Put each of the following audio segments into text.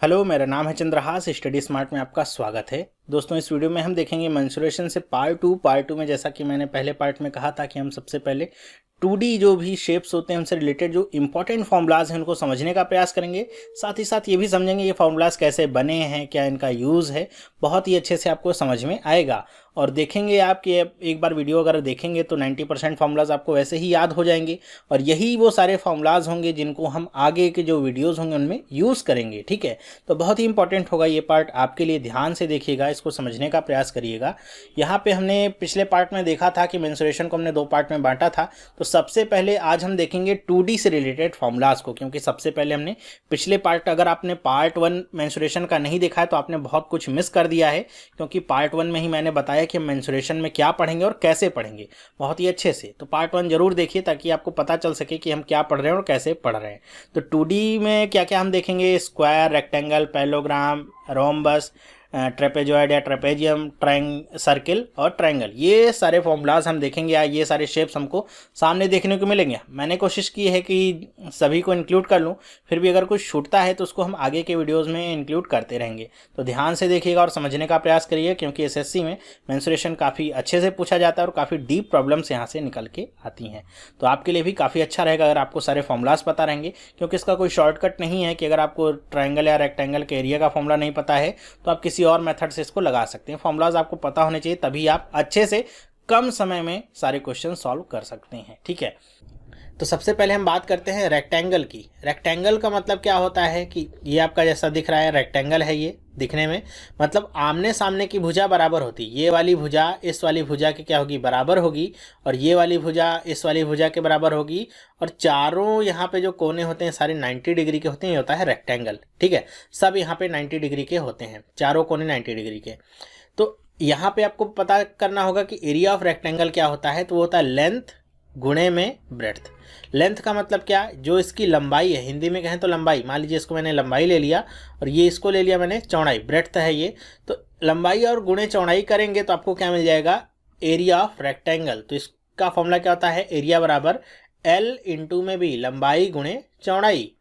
Hello, मेरा नाम है चंद्रहास। स्टडी स्मार्ट में आपका स्वागत है। दोस्तों, इस वीडियो में हम देखेंगे मेंसुरेशन से पार्ट 2 में जैसा कि मैंने पहले पार्ट में कहा था कि हम सबसे पहले 2D जो भी शेप्स होते हैं उनसे रिलेटेड जो इंपॉर्टेंट फॉर्मूलाज हैं उनको समझने का प्रयास करेंगे। साथ ही साथ ये भी समझेंगे ये फॉर्मूलाज कैसे बने हैं, क्या इनका यूज़ है। बहुत ही अच्छे से आपको समझ में आएगा। और देखेंगे आप कि एक बार वीडियो अगर देखेंगे तो 90% फॉर्मूलाज आपको वैसे ही याद हो जाएंगे। और यही वो सारे फॉर्मूलाज होंगे जिनको हम आगे के जो वीडियोज़ होंगे उनमें यूज़ करेंगे। ठीक है, तो बहुत ही इंपॉर्टेंट होगा ये पार्ट आपके लिए। ध्यान से देखिएगा, इसको समझने का प्रयास करिएगा। यहाँ पे हमने पिछले पार्ट में देखा था कि मेंसुरेशन को हमने 2 पार्ट में बांटा था। तो सबसे पहले आज हम देखेंगे 2D से रिलेटेड फॉर्मूलाज को, क्योंकि सबसे पहले हमने पिछले पार्ट, अगर आपने पार्ट 1 मेंसुरेशन का नहीं देखा है तो आपने बहुत कुछ मिस कर दिया है। क्योंकि पार्ट 1 में ही मैंने बताया कि हम मेंसुरेशन में क्या पढ़ेंगे और कैसे पढ़ेंगे बहुत ही अच्छे से। तो पार्ट 1 जरूर देखिए ताकि आपको पता चल सके कि हम क्या पढ़ रहे हैं और कैसे पढ़ रहे हैं। तो 2D में क्या क्या हम देखेंगे: square, rectangle, parallelogram, rhombus, trapezoid या ट्रेपेजियम, सर्किल और ट्रायंगल। ये सारे फॉर्मूलाज हम देखेंगे या ये सारे शेप्स हमको सामने देखने को मिलेंगे। मैंने कोशिश की है कि सभी को इंक्लूड कर लूँ, फिर भी अगर कुछ छूटता है तो उसको हम आगे के वीडियोस में इंक्लूड करते रहेंगे। तो ध्यान से देखिएगा और समझने का प्रयास करिए, क्योंकि एसएससी में मेंसुरेशन काफ़ी अच्छे से पूछा जाता है और काफ़ी डीप प्रॉब्लम्स यहाँ से निकल के आती हैं। तो आपके लिए भी काफ़ी अच्छा रहेगा अगर आपको सारे फॉर्मूलाज पता रहेंगे, क्योंकि इसका कोई शॉर्टकट नहीं है कि अगर आपको ट्रायंगल या रेक्टेंगल के एरिया का फॉर्मूला नहीं पता है तो आप किसी और मेथड से इसको लगा सकते हैं। फॉर्मूलाज आपको पता होने चाहिए, तभी आप अच्छे से कम समय में सारे क्वेश्चन सॉल्व कर सकते हैं। ठीक है, तो सबसे पहले हम बात करते हैं रेक्टेंगल की। रेक्टेंगल का मतलब क्या होता है कि ये आपका जैसा दिख रहा है रेक्टेंगल है। ये दिखने में मतलब आमने सामने की भुजा बराबर होती है। ये वाली भुजा इस वाली भुजा की क्या होगी, बराबर होगी। और ये वाली भुजा इस वाली भुजा के बराबर होगी। और चारों यहाँ पे जो कोने होते हैं सारे 90 डिग्री के होते हैं। ये होता है रेक्टेंगल। ठीक है, सब यहाँ पे 90 डिग्री के होते हैं, चारों कोने 90 डिग्री के। तो यहाँ पे आपको पता करना होगा कि एरिया ऑफ रेक्टेंगल क्या होता है। तो वो होता है लेंथ गुणे में ब्रेड्थ। लेंथ का मतलब क्या, जो इसकी लंबाई है, हिंदी में कहें तो लंबाई। मान लीजिए इसको मैंने लंबाई ले लिया और ये इसको ले लिया मैंने चौड़ाई, ब्रेड्थ है ये। तो लंबाई और गुणे चौड़ाई करेंगे तो आपको क्या मिल जाएगा, एरिया ऑफ रेक्टेंगल। तो इसका फॉर्मूला क्या होता है, एरिया बराबर एल इंटू में बी, लंबाई गुणे चौड़ाई।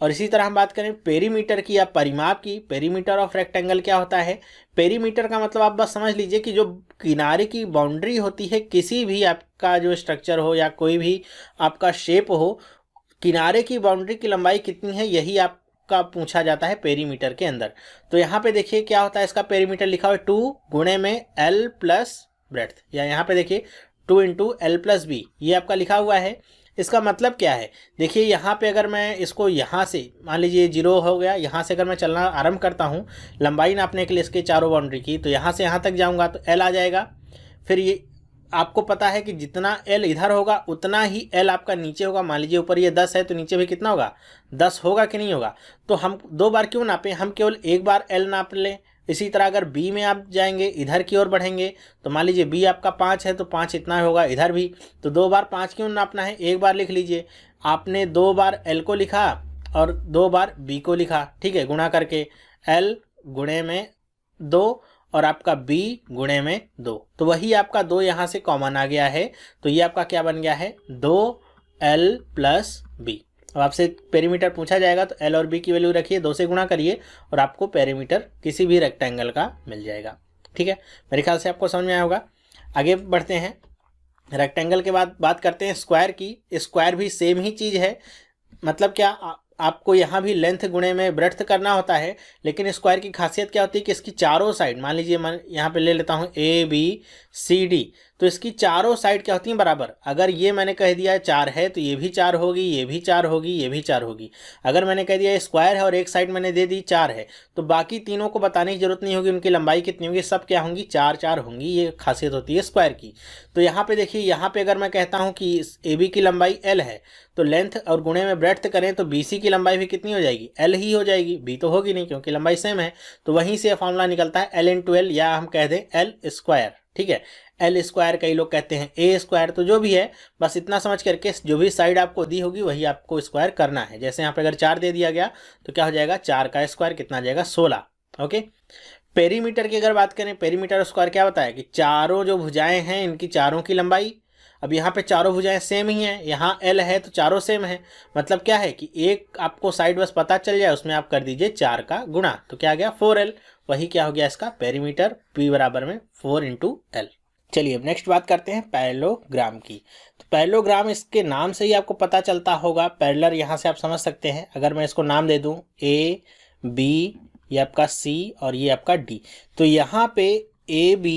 और इसी तरह हम बात करें पेरीमीटर की या परिमाप की। पेरीमीटर ऑफ रेक्टेंगल क्या होता है, पेरीमीटर का मतलब आप बस समझ लीजिए कि जो किनारे की बाउंड्री होती है, किसी भी आपका जो स्ट्रक्चर हो या कोई भी आपका शेप हो, किनारे की बाउंड्री की लंबाई कितनी है, यही आपका पूछा जाता है पेरीमीटर के अंदर। तो यहाँ पे देखिए क्या होता है, इसका पेरीमीटर लिखा हुआ है 2 गुणे में एल प्लस ब्रेड्थ, या यहाँ पे देखिए 2 इंटू एल प्लस बी, ये आपका लिखा हुआ है। इसका मतलब क्या है, देखिए यहाँ पे अगर मैं इसको यहाँ से, मान लीजिए 0 हो गया, यहाँ से अगर मैं चलना आरंभ करता हूँ लंबाई नापने के लिए इसके चारों बाउंड्री की, तो यहाँ से यहाँ तक जाऊँगा तो एल आ जाएगा। फिर ये आपको पता है कि जितना एल इधर होगा उतना ही एल आपका नीचे होगा। मान लीजिए ऊपर ये 10 है तो नीचे भी कितना होगा, 10 होगा कि नहीं होगा। तो हम 2 बार क्यों नापें, हम केवल एक बार एल नाप लें। इसी तरह अगर बी में आप जाएंगे, इधर की ओर बढ़ेंगे, तो मान लीजिए बी आपका 5 है तो 5 इतना होगा इधर भी। तो 2 बार 5 क्यों नापना है, एक बार लिख लीजिए। आपने 2 बार एल को लिखा और 2 बार बी को लिखा। ठीक है, गुणा करके एल गुणे में 2 और आपका b गुणे में 2, तो वही आपका 2 यहाँ से कॉमन आ गया है। तो ये आपका क्या बन गया है, 2l प्लस बी। अब आपसे पेरीमीटर पूछा जाएगा तो l और b की वैल्यू रखिए, 2 से गुणा करिए और आपको पेरीमीटर किसी भी रेक्टेंगल का मिल जाएगा। ठीक है, मेरे ख्याल से आपको समझ में आया होगा। आगे बढ़ते हैं, रेक्टेंगल के बाद बात करते हैं स्क्वायर की। स्क्वायर भी सेम ही चीज़ है। मतलब क्या, आपको यहाँ भी लेंथ गुणे में ब्रेड्थ करना होता है, लेकिन स्क्वायर की खासियत क्या होती है कि इसकी चारों साइड, मान लीजिए मैं यहाँ पे ले लेता हूँ ए बी सी डी, तो इसकी चारों साइड क्या होती हैं, बराबर। अगर ये मैंने कह दिया 4 है तो ये भी 4 होगी, ये भी 4 होगी, ये भी 4 होगी। अगर मैंने कह दिया स्क्वायर है और एक साइड मैंने दे दी 4 है, तो बाकी तीनों को बताने की जरूरत नहीं होगी उनकी लंबाई कितनी होगी, सब क्या होंगी, 4 4 होंगी। ये खासियत होती है स्क्वायर की। तो यहाँ पे देखिए, यहाँ पे अगर मैं कहता हूँ कि ए बी की लंबाई एल है, तो लेंथ और गुणे में ब्रेड्थ करें तो बी सी की लंबाई भी कितनी हो जाएगी, एल ही हो जाएगी, बी तो होगी नहीं क्योंकि लंबाई सेम है। तो वहीं से फॉर्मूला निकलता है एल इंटू एल, या हम कह दें एल स्क्वायर। ठीक है, एल स्क्वायर, कई लोग कहते हैं ए स्क्वायर, तो जो भी है बस इतना समझ करके जो भी साइड आपको दी होगी वही आपको स्क्वायर करना है। जैसे यहाँ पे अगर 4 दे दिया गया तो क्या हो जाएगा, 4 का स्क्वायर कितना आ जाएगा, 16। ओके, पेरीमीटर की अगर बात करें, पेरीमीटर स्क्वायर क्या होता है कि चारों जो भुजाएं हैं इनकी चारों की लंबाई अब यहाँ पे चारों भुजाएं सेम ही हैं, यहाँ एल है तो चारों सेम है, मतलब क्या है कि एक आपको साइड बस पता चल जाए, उसमें आप कर दीजिए 4 का गुणा, तो क्या आ गया 4L। वही क्या हो गया इसका पेरीमीटर, P बराबर में 4 × L। चलिए अब नेक्स्ट बात करते हैं पैरेललोग्राम की। तो पैरेललोग्राम इसके नाम से ही आपको पता चलता होगा, पैरेलल यहाँ से आप समझ सकते हैं। अगर मैं इसको नाम दे दूँ A B, ये आपका C और ये आपका D, तो यहाँ पे AB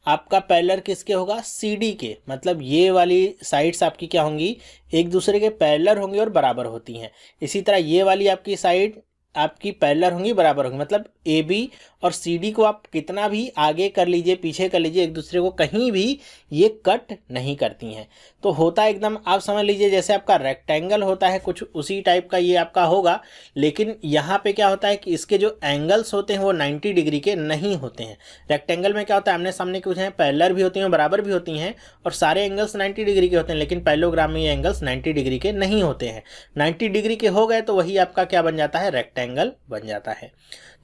आपका पैरेलल किसके होगा, CD के, मतलब ये वाली साइड्स आपकी क्या होंगी, एक दूसरे के पैरेलल होंगी और बराबर होती हैं। इसी तरह ये वाली आपकी साइड आपकी पैरेलल होंगी, बराबर होंगी, मतलब AB और CD को आप कितना भी आगे कर लीजिए पीछे कर लीजिए, एक दूसरे को कहीं भी ये कट नहीं करती हैं। तो होता है एकदम, आप समझ लीजिए जैसे आपका रेक्टेंगल होता है, कुछ उसी टाइप का ये आपका होगा। लेकिन यहाँ पे क्या होता है कि इसके जो एंगल्स होते हैं वो 90 डिग्री के नहीं होते हैं। रेक्टेंगल में क्या होता है, आमने सामने कुछ हैं, पैरेलल भी होती हैं, बराबर भी होती हैं, और सारे एंगल्स 90 डिग्री के होते हैं। लेकिन पैरेललोग्राम में ये एंगल्स 90 डिग्री के नहीं होते हैं। 90 डिग्री के हो गए तो वही आपका क्या बन जाता है, रेक्टेंगल बन जाता है।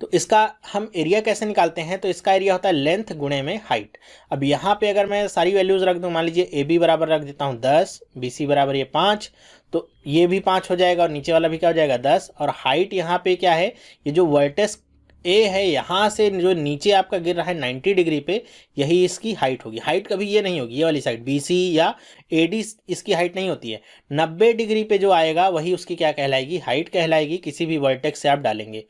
तो इसका हम एरिया कैसे निकालते हैं, तो इसका एरिया होता है लेंथ गुणे में हाइट। अब यहाँ पे अगर मैं सारी वैल्यूज रख दूँ, मान लीजिए AB बराबर रख देता हूँ 10, BC बराबर ये 5, तो ये भी 5 हो जाएगा और नीचे वाला भी क्या हो जाएगा 10। और हाइट यहाँ पे क्या है, ये जो वर्टेक्स A है यहाँ से जो नीचे आपका गिर रहा है 90 डिग्री पे, यही इसकी हाइट होगी। हाइट कभी ये नहीं होगी, ये वाली साइड BC या AD इसकी हाइट नहीं होती है। 90 डिग्री पे जो आएगा वही उसकी क्या कहलाएगी, हाइट कहलाएगी, किसी भी वर्टेक्स से आप डालेंगे।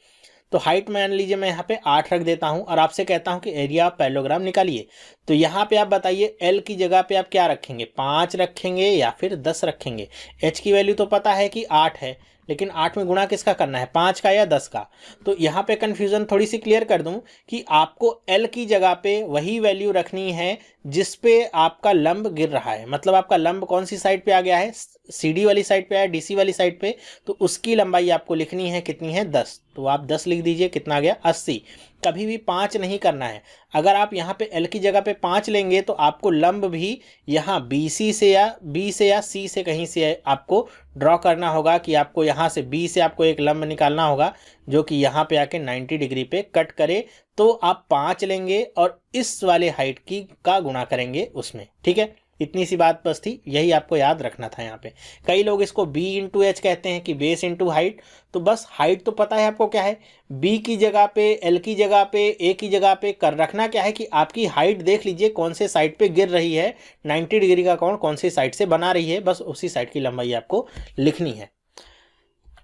तो हाइट मान लीजिए मैं यहाँ पे 8 रख देता हूँ और आपसे कहता हूँ कि एरिया ऑफ पैरेललोग्राम निकालिए। तो यहाँ पे आप बताइए L की जगह पे आप क्या रखेंगे, 5 रखेंगे या फिर 10 रखेंगे। H की वैल्यू तो पता है कि 8 है, लेकिन 8 में गुणा किसका करना है, 5 का या 10 का। तो यहाँ पे कन्फ्यूज़न थोड़ी सी क्लियर कर दूँ कि आपको L की जगह पे वही वैल्यू रखनी है जिस पे आपका लंब गिर रहा है। मतलब आपका लंब कौन सी साइड पे आ गया है, CD वाली साइड पे आया, DC वाली साइड पे, तो उसकी लंबाई आपको लिखनी है, कितनी है 10। तो आप 10 लिख दीजिए, कितना आ गया 80। कभी भी 5 नहीं करना है। अगर आप यहाँ पे L की जगह पे 5 लेंगे तो आपको लंब भी यहाँ BC से या B से या C से कहीं से आपको ड्रॉ करना होगा, कि आपको यहाँ से B से आपको एक लंब निकालना होगा जो कि यहाँ पे आके 90 डिग्री पे कट करे। तो आप 5 लेंगे और इस वाले हाइट की का गुणा करेंगे उसमें, ठीक है। इतनी सी बात बस थी, यही आपको याद रखना था। यहाँ पे कई लोग इसको B × H कहते हैं कि बेस इंटू हाइट। तो बस हाइट तो पता है आपको क्या है, B की जगह पे, L की जगह पे, A की जगह पे कर रखना क्या है कि आपकी हाइट देख लीजिए कौन से साइड पे गिर रही है, 90 डिग्री का कोण कौन सी साइड से बना रही है, बस उसी साइड की लंबाई आपको लिखनी है।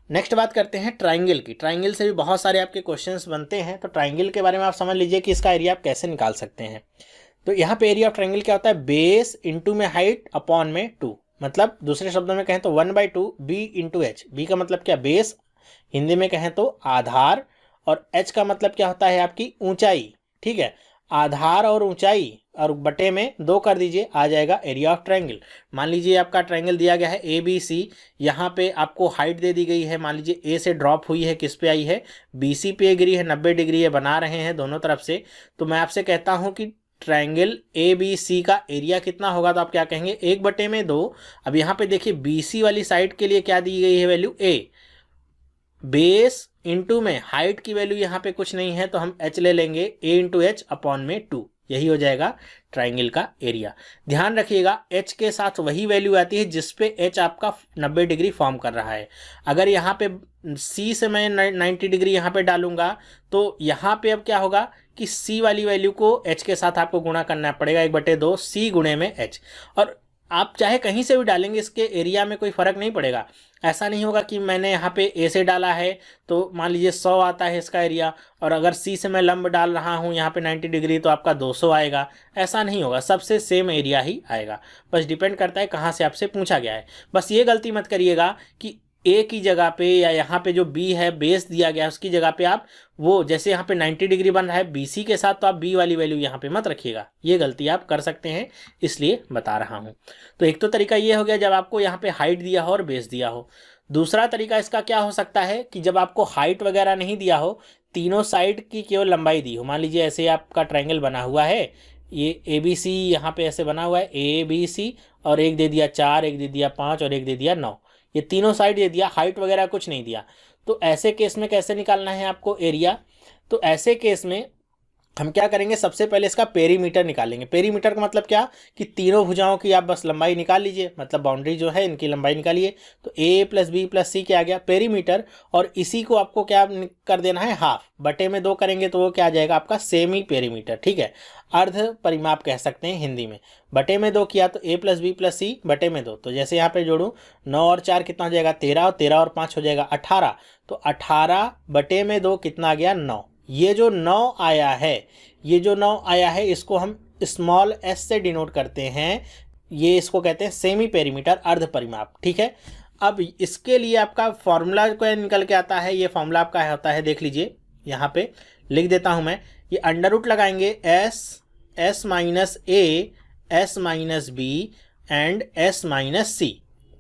नेक्स्ट बात करते हैं ट्राइंगल की। ट्राइंगल से भी बहुत सारे आपके क्वेश्चंस बनते हैं, तो ट्राइंगल के बारे में आप समझ लीजिए कि इसका एरिया आप कैसे निकाल सकते हैं। तो यहाँ पे एरिया ऑफ ट्राइंगल क्या होता है, बेस इंटू में हाइट अपॉन में 2। मतलब दूसरे शब्दों में कहें तो 1/2 B × H। B का मतलब क्या, बेस, हिंदी में कहें तो आधार, और H का मतलब क्या होता है आपकी ऊंचाई, ठीक है। आधार और ऊंचाई और बटे में 2 कर दीजिए, आ जाएगा एरिया ऑफ ट्राइंगल। मान लीजिए आपका ट्राइंगल दिया गया है ABC, यहाँ पे आपको हाइट दे दी गई है, मान लीजिए A से ड्रॉप हुई है, किस पे आई है, BC पे गिरी है, 90 डिग्री ये बना रहे हैं दोनों तरफ से। तो मैं आपसे कहता हूँ कि ट्राइंगल ABC का एरिया कितना होगा, तो आप क्या कहेंगे 1/2। अब यहाँ पे देखिए BC वाली साइड के लिए क्या दी गई है वैल्यू, A, बेस इंटू में हाइट की वैल्यू यहाँ पे कुछ नहीं है तो हम H ले लेंगे, A × H अपॉन में 2, यही हो जाएगा ट्राइंगल का एरिया। ध्यान रखिएगा H के साथ वही वैल्यू आती है जिस पे H आपका 90 डिग्री फॉर्म कर रहा है। अगर यहाँ पे C से मैं 90 डिग्री यहाँ पे डालूंगा तो यहाँ पे अब क्या होगा कि C वाली वैल्यू को H के साथ आपको गुणा करना पड़ेगा, 1/2 C गुणे में H। और आप चाहे कहीं से भी डालेंगे, इसके एरिया में कोई फ़र्क नहीं पड़ेगा। ऐसा नहीं होगा कि मैंने यहाँ पे A से डाला है तो मान लीजिए 100 आता है इसका एरिया, और अगर C से मैं लंब डाल रहा हूँ यहाँ पे 90 डिग्री तो आपका 200 आएगा। ऐसा नहीं होगा, सबसे सेम एरिया ही आएगा। बस डिपेंड करता है कहाँ से आपसे पूछा गया है। बस ये गलती मत करिएगा कि A की जगह पे या यहाँ पे जो B है बेस दिया गया है उसकी जगह पे आप वो, जैसे यहाँ पे 90 डिग्री बन रहा है BC के साथ, तो आप B वाली वैल्यू यहाँ पे मत रखिएगा। ये गलती आप कर सकते हैं, इसलिए बता रहा हूँ। तो एक तो तरीका ये हो गया जब आपको यहाँ पे हाइट दिया हो और बेस दिया हो। दूसरा तरीका इसका क्या हो सकता है कि जब आपको हाइट वगैरह नहीं दिया हो, तीनों साइड की केवल लंबाई दी हो। मान लीजिए ऐसे आपका ट्राइंगल बना हुआ है, ये ABC यहाँ पे ऐसे बना हुआ है ABC, और एक दे दिया 4, एक दे दिया 5 और एक दे दिया 9, ये तीनों साइड दे दिया, हाइट वगैरह कुछ नहीं दिया। तो ऐसे केस में कैसे निकालना है आपको एरिया, तो ऐसे केस में हम क्या करेंगे, सबसे पहले इसका पेरीमीटर निकालेंगे। पेरीमीटर का मतलब क्या कि तीनों भुजाओं की आप बस लंबाई निकाल लीजिए, मतलब बाउंड्री जो है इनकी लंबाई निकालिए। तो ए प्लस बी प्लस सी क्या आ गया, पेरीमीटर। और इसी को आपको क्या कर देना है, हाफ बटे में 2 करेंगे तो वो क्या आ जाएगा आपका, सेमी पेरीमीटर। ठीक है, अर्ध परिमाप कह सकते हैं हिंदी में। बटे में 2 किया तो ए प्लस बी प्लस सी बटे में 2। तो जैसे यहाँ पे जोड़ूँ, 9 और 4 कितना हो जाएगा, 13, और 13 और 5 हो जाएगा 18। तो 18 बटे में 2 कितना आ गया, 9। ये जो 9 आया है, ये जो 9 आया है, इसको हम स्मॉल एस से डिनोट करते हैं। ये इसको कहते हैं सेमी पेरीमीटर, अर्ध परिमाप। ठीक है, अब इसके लिए आपका फॉर्मूला क्या निकल के आता है, ये फॉर्मूला आपका होता है, देख लीजिए यहाँ पे लिख देता हूँ मैं। ये अंडर रूट लगाएंगे s minus a, s minus b and s minus c.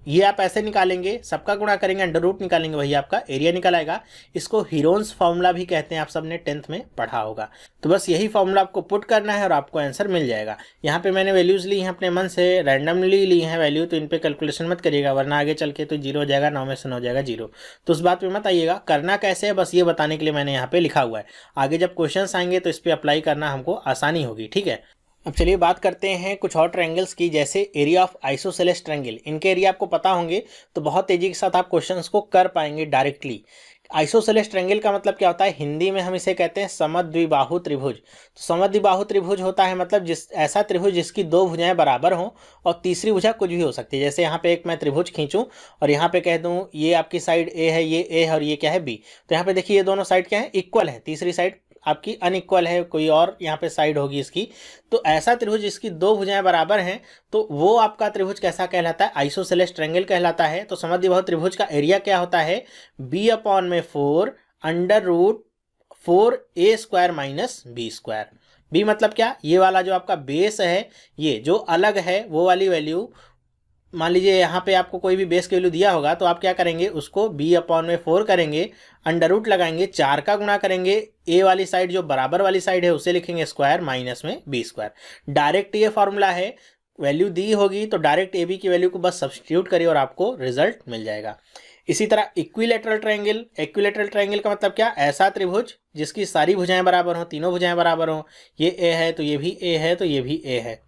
ये आप ऐसे निकालेंगे, सबका गुणा करेंगे, अंडर रूट निकालेंगे, वही आपका एरिया निकल आएगा। इसको हीरोन्स फार्मूला भी कहते हैं, आप सबने 10th में पढ़ा होगा। तो बस यही फार्मूला आपको पुट करना है और आपको आंसर मिल जाएगा। यहाँ पे मैंने वैल्यूज ली हैं अपने मन से, रैंडमली ली हैं वैल्यू, तो इन पे कैलकुलेशन मत करिएगा, वरना आगे चल के तो 0 हो जाएगा, 9 में से 9 हो जाएगा 0। तो उस बात पे मत आइएगा, करना कैसे है बस ये बताने के लिए मैंने यहाँ पे लिखा हुआ है। आगे जब क्वेश्चन आएंगे तो इस पर अप्लाई करना हमको आसानी होगी। ठीक है, अब चलिए बात करते हैं कुछ और ट्रायंगल्स की, जैसे एरिया ऑफ आइसोसेलेस ट्रायंगल। इनके एरिया आपको पता होंगे तो बहुत तेजी के साथ आप क्वेश्चंस को कर पाएंगे डायरेक्टली। आइसोसेलेस ट्रायंगल का मतलब क्या होता है, हिंदी में हम इसे कहते हैं समद्विबाहु त्रिभुज। तो समद्विबाहु त्रिभुज होता है मतलब ऐसा त्रिभुज जिसकी 2 भुजाएं बराबर हों और तीसरी भुजा कुछ भी हो सकती है। जैसे यहाँ पे एक मैं त्रिभुज खींचूं और यहाँ पे कह दूं ये आपकी साइड ए है, ये ए है और ये क्या है बी। तो यहाँ पे देखिए ये दोनों साइड क्या है, इक्वल है, तीसरी साइड आपकी अनइक्वल है, कोई और यहाँ पे साइड होगी इसकी। तो ऐसा त्रिभुज जिसकी 2 भुजाएं बराबर हैं, तो वो आपका त्रिभुज कैसा कहलाता है, आइसोसेलेस ट्रायंगल कहलाता है। तो समद्विबाहु त्रिभुज का एरिया क्या होता है, b/4 under root 4a² minus b²। B मतलब क्या, ये वाला जो आपका बेस है, ये जो अलग है वो वाली वैल्यू, मान लीजिए यहाँ पे आपको कोई भी बेस की वैल्यू दिया होगा तो आप क्या करेंगे, उसको b/4 करेंगे, अंडर रूट लगाएंगे, 4 का गुणा करेंगे, ए वाली साइड जो बराबर वाली साइड है उसे लिखेंगे स्क्वायर, माइनस में b²। डायरेक्ट ये फॉर्मूला है, वैल्यू दी होगी तो डायरेक्ट ए बी की वैल्यू को बस सब्स्टिट्यूट करिए और आपको रिजल्ट मिल जाएगा। इसी तरह इक्विलेटरल ट्रायंगल। इक्विलेटरल ट्रायंगल का मतलब क्या, ऐसा त्रिभुज जिसकी सारी भुजाएं बराबर हों, तीनों भुजाएं बराबर हों, ये ए है तो ये भी ए है तो ये भी ए है।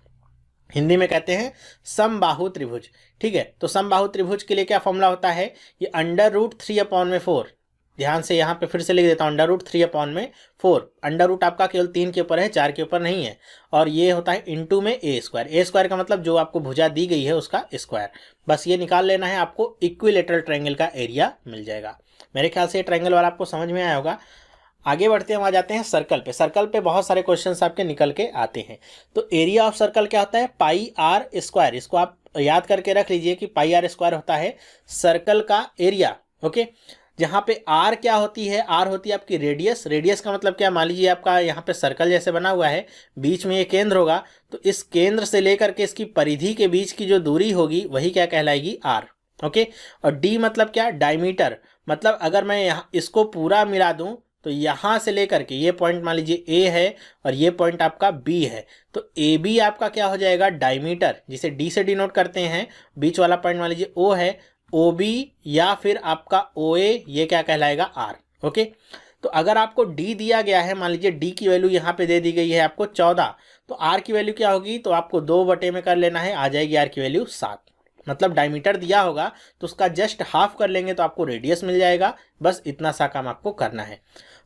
हिंदी में कहते हैं समबाहु त्रिभुज। ठीक है, तो समबाहु त्रिभुज के लिए क्या फॉर्मूला होता है, ये अंडर रूट 3/4। ध्यान से यहाँ पे फिर से लिख देता हूँ, अंडर रूट 3/4। अंडर रूट आपका केवल 3 के ऊपर है, 4 के ऊपर नहीं है। और ये होता है इनटू में a²। a² का मतलब जो आपको भुजा दी गई है उसका स्क्वायर। बस ये निकाल लेना है, आपको इक्विलेटरल ट्रायंगल का एरिया मिल जाएगा। मेरे ख्याल से ये ट्रायंगल वाला आपको समझ में आया होगा। आगे बढ़ते हैं, हम आ जाते हैं सर्कल पे। सर्कल पे बहुत सारे क्वेश्चंस आपके निकल के आते हैं। तो एरिया ऑफ सर्कल क्या होता है, πr²। इसको आप याद करके रख लीजिए कि πr² होता है सर्कल का एरिया। ओके, जहाँ पे आर क्या होती है, आर होती है आपकी रेडियस। रेडियस का मतलब क्या, मान लीजिए आपका यहाँ पे सर्कल जैसे बना हुआ है, बीच में ये केंद्र होगा, तो इस केंद्र से लेकर के इसकी परिधि के बीच की जो दूरी होगी वही क्या कहलाएगी, आर। ओके, और डी मतलब क्या, डायमीटर। मतलब अगर मैं यहाँ इसको पूरा मिला दूं तो यहाँ से लेकर के ये पॉइंट मान लीजिए ए है और ये पॉइंट आपका बी है, तो ए बी आपका क्या हो जाएगा, डायमीटर, जिसे डी से डिनोट करते हैं। बीच वाला पॉइंट मान लीजिए ओ है, ओ बी या फिर आपका ओ ए, ये क्या कहलाएगा, आर। ओके, तो अगर आपको डी दिया गया है, मान लीजिए डी की वैल्यू यहाँ पे दे दी गई है आपको 14, तो आर की वैल्यू क्या होगी, तो आपको 2 बटे में कर लेना है, आ जाएगी आर की वैल्यू 7। मतलब डायमीटर दिया होगा तो उसका जस्ट हाफ कर लेंगे तो आपको रेडियस मिल जाएगा। बस इतना सा काम आपको करना है।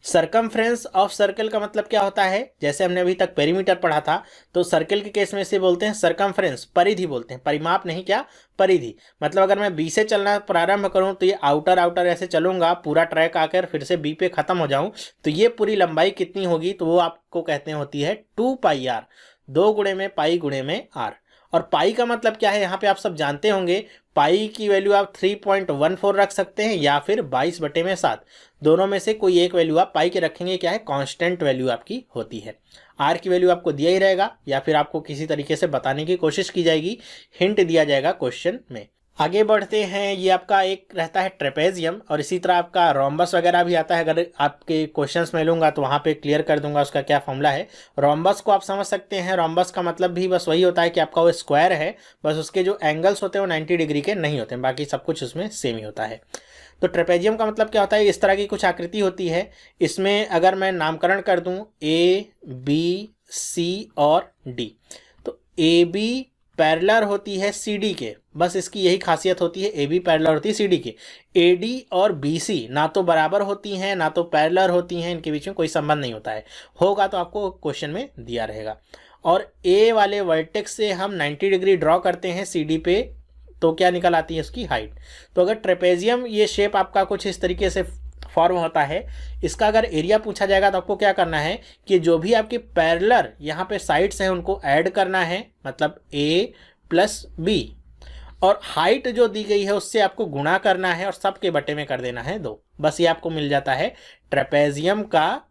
सरकमफ्रेंस ऑफ सर्कल का मतलब क्या होता है, जैसे हमने अभी तक पेरीमीटर पढ़ा था, तो सर्कल के केस में इसे बोलते हैं सरकमफ्रेंस, परिधि बोलते हैं, परिमाप नहीं, क्या, परिधि। मतलब अगर मैं बी से चलना प्रारंभ करूं तो ये आउटर आउटर ऐसे चलूंगा, पूरा ट्रैक आकर फिर से बी पे खत्म हो जाऊं, तो ये पूरी लंबाई कितनी होगी, तो वो आपको कहते हैं होती है 2πr, 2 गुणे में पाई गुणे में आर। और पाई का मतलब क्या है, यहाँ पे आप सब जानते होंगे, पाई की वैल्यू आप 3.14 रख सकते हैं या फिर 22/7, दोनों में से कोई एक वैल्यू आप पाई के रखेंगे, क्या है, कांस्टेंट वैल्यू आपकी होती है। आर की वैल्यू आपको दिया ही रहेगा या फिर आपको किसी तरीके से बताने की कोशिश की जाएगी, हिंट दिया जाएगा क्वेश्चन में। आगे बढ़ते हैं, ये आपका एक रहता है ट्रेपेजियम, और इसी तरह आपका रोम्बस वगैरह भी आता है। अगर आपके क्वेश्चंस में लूँगा तो वहाँ पे क्लियर कर दूंगा उसका क्या फॉर्मूला है। रोम्बस को आप समझ सकते हैं, रोम्बस का मतलब भी बस वही होता है कि आपका वो स्क्वायर है, बस उसके जो एंगल्स होते हैं वो 90 डिग्री के नहीं होते हैं, बाकी सब कुछ उसमें सेम ही होता है। तो ट्रेपेजियम का मतलब क्या होता है, इस तरह की कुछ आकृति होती है। इसमें अगर मैं नामकरण कर दूं ए बी सी और डी, तो ए बी पैरेलल होती है सी डी के, बस इसकी यही खासियत होती है, ए बी पैरेलल होती है सी डी के। ए डी और बी सी ना तो बराबर होती हैं ना तो पैरेलल होती हैं, इनके बीच में कोई संबंध नहीं होता है, होगा तो आपको क्वेश्चन में दिया रहेगा। और ए वाले वर्टेक्स से हम 90 डिग्री ड्रॉ करते हैं सी डी पे, तो क्या निकल आती है उसकी हाइट। तो अगर ट्रेपेजियम ये शेप आपका कुछ इस तरीके से फॉर्म होता है, इसका अगर एरिया पूछा जाएगा तो आपको क्या करना है कि जो भी आपके पैरेलल यहाँ पे साइड्स हैं उनको ऐड करना है, मतलब ए प्लस बी, और हाइट जो दी गई है उससे आपको गुणा करना है और सबके बटे में कर देना है 2। बस ये आपको मिल जाता है ट्रेपेजियम का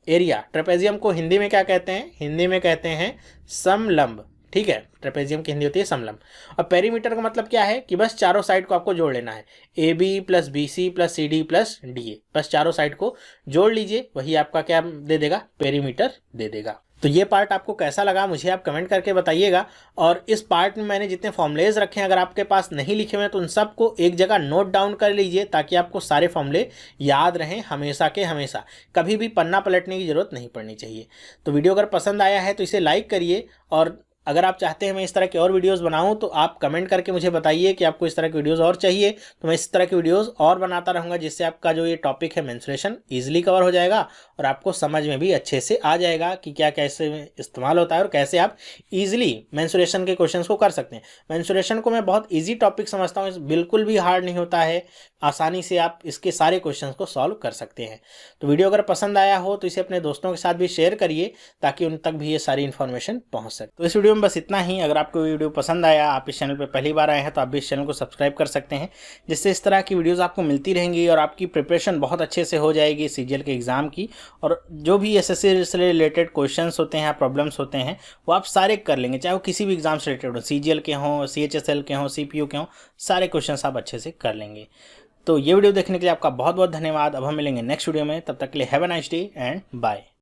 एरिया। ट्रेपेजियम को हिंदी में क्या कहते हैं, हिंदी में कहते हैं समलंब, ठीक है। ट्रेपेजियम की हिंदी होती है समलंब। और पेरीमीटर का मतलब क्या है कि बस चारों साइड को आपको जोड़ लेना है, A B plus B C plus C D plus D A, बस चारों साइड को जोड़ लीजिए, वही आपका क्या दे देगा, पेरीमीटर दे देगा। तो ये पार्ट आपको कैसा लगा मुझे आप कमेंट करके बताइएगा। और इस पार्ट में मैंने जितने फॉर्मूलेज रखे हैं, अगर आपके पास नहीं लिखे हुए हैं तो उन सबको एक जगह नोट डाउन कर लीजिए, ताकि आपको सारे फॉर्मूले याद रहें हमेशा के हमेशा, कभी भी पन्ना पलटने की ज़रूरत नहीं पड़नी चाहिए। तो वीडियो अगर पसंद आया है तो इसे लाइक करिए, और अगर आप चाहते हैं मैं इस तरह के और वीडियोस बनाऊं तो आप कमेंट करके मुझे बताइए कि आपको इस तरह के वीडियोस और चाहिए, तो मैं इस तरह के वीडियोस और बनाता रहूंगा, जिससे आपका जो ये टॉपिक है मेंस्ट्रुएशन ईजिली कवर हो जाएगा और आपको समझ में भी अच्छे से आ जाएगा कि क्या कैसे इस्तेमाल होता है और कैसे आप ईजिली मेंस्ट्रुएशन के क्वेश्चंस को कर सकते हैं। मेंस्ट्रुएशन को मैं बहुत ईजी टॉपिक समझता हूँ, बिल्कुल भी हार्ड नहीं होता है, आसानी से आप इसके सारे क्वेश्चंस को सॉल्व कर सकते हैं। तो वीडियो अगर पसंद आया हो तो इसे अपने दोस्तों के साथ भी शेयर करिए, ताकि उन तक भी ये सारी इन्फॉर्मेशन पहुंच सके। तो इस वीडियो में बस इतना ही। अगर आपको वीडियो पसंद आया, आप इस चैनल पर पहली बार आए हैं, तो आप भी इस चैनल को सब्सक्राइब कर सकते हैं, जिससे इस तरह की वीडियोस आपको मिलती रहेंगी और आपकी प्रिपरेशन बहुत अच्छे से हो जाएगी सीजीएल के एग्जाम की। और जो भी एसएससी से रिलेटेड क्वेश्चंस होते हैं, प्रॉब्लम्स होते हैं, वो आप सारे कर लेंगे, चाहे वो किसी भी एग्जाम से रिलेटेड हो, सीजीएल के हों, सीएचएसएल के हों, सीपीयू के हों, सारे क्वेश्चन आप अच्छे से कर लेंगे। तो ये वीडियो देखने के लिए आपका बहुत बहुत धन्यवाद। अब हम मिलेंगे नेक्स्ट वीडियो में, तब तक के लिए have a nice day and bye.